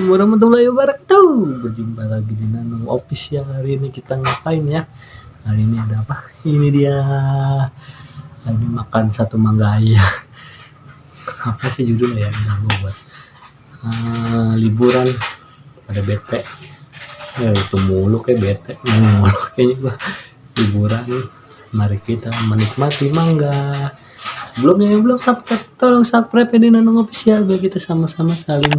warahmatullahi wabarakatuh. Berjumpa lagi di Nano Official. Hari ini kita ngapain ya? Hari ini ada apa? Ini dia lagi makan satu mangga aja. Apa sih judulnya ya? Buat liburan pada bete. Ya itu mulu kayak bete. Mulu kayaknya gua. Liburan. Mari kita menikmati mangga. Sebelumnya yang belum subscribe, tolong subscribe ya di Nano Official biar kita sama-sama saling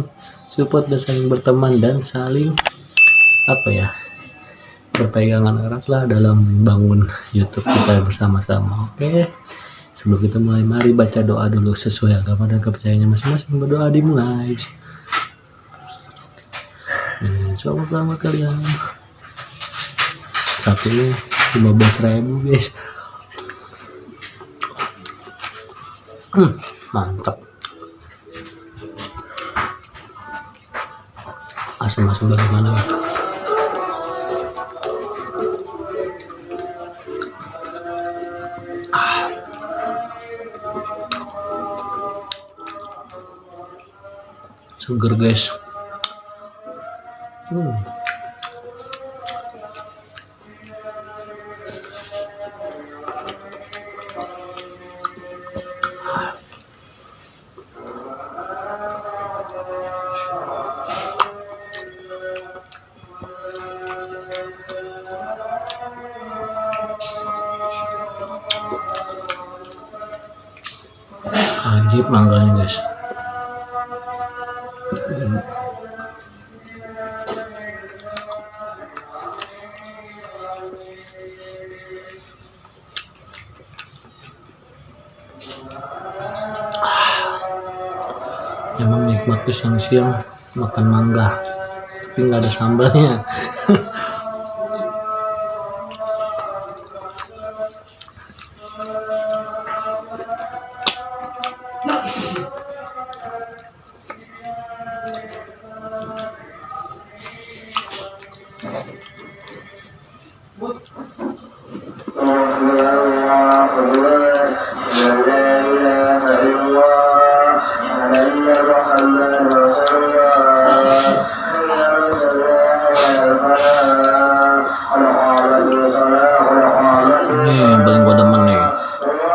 support dan saling berteman dan saling berpegangan erat lah dalam membangun YouTube kita bersama-sama. Oke, sebelum kita mulai, mari baca doa dulu sesuai agama dan kepercayaannya masing-masing. Berdoa dimulai. Coba pertama kalian satunya 15.000 guys. Mantap. Asam-asam bagaimana ya? Seger guys. Anjir mangganya guys. Emang nikmat tuh siang-siang makan mangga tapi nggak ada sambalnya.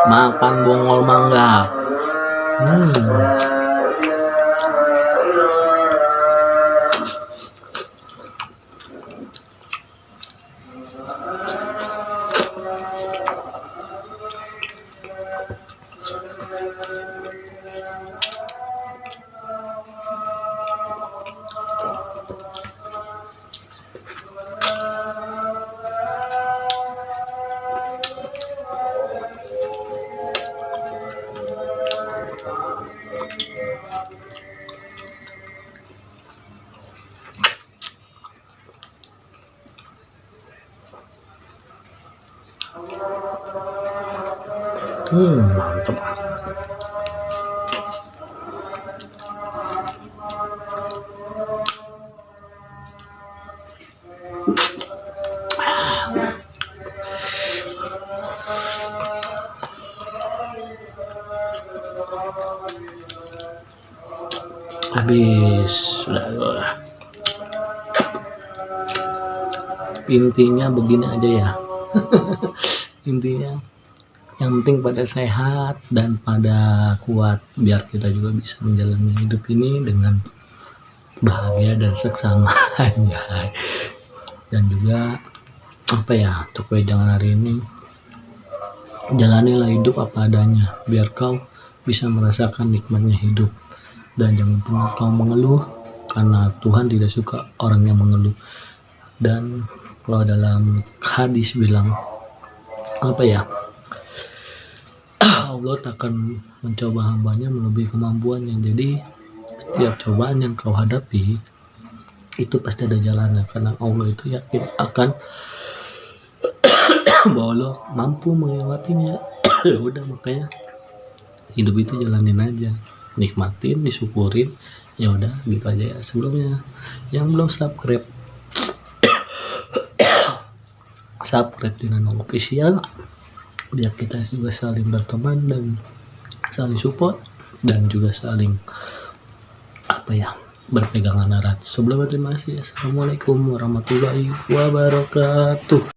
Makan bongol mangga. Mantap. Habis sudah. Intinya begini aja ya. Intinya yang penting pada sehat dan pada kuat biar kita juga bisa menjalani hidup ini dengan bahagia dan seksama. Dan juga untuk wejangan hari ini, jalanilah hidup apa adanya biar kau bisa merasakan nikmatnya hidup, dan jangan pernah kau mengeluh karena Tuhan tidak suka orang yang mengeluh. Dan kalau dalam hadis bilang Allah takkan mencoba hambanya melebihi kemampuannya. Jadi setiap cobaan yang kau hadapi itu pasti ada jalannya, karena Allah itu yakin akan bahwa Allah mampu melewatinya. Ya udah, makanya hidup itu jalanin aja, nikmatin, disyukurin. Ya udah gitu aja ya. Sebelumnya yang belum subscribe di Nano Official biar kita juga saling berteman dan saling support dan juga saling berpegangan erat. Sebelumnya terima kasih. Assalamualaikum warahmatullahi wabarakatuh.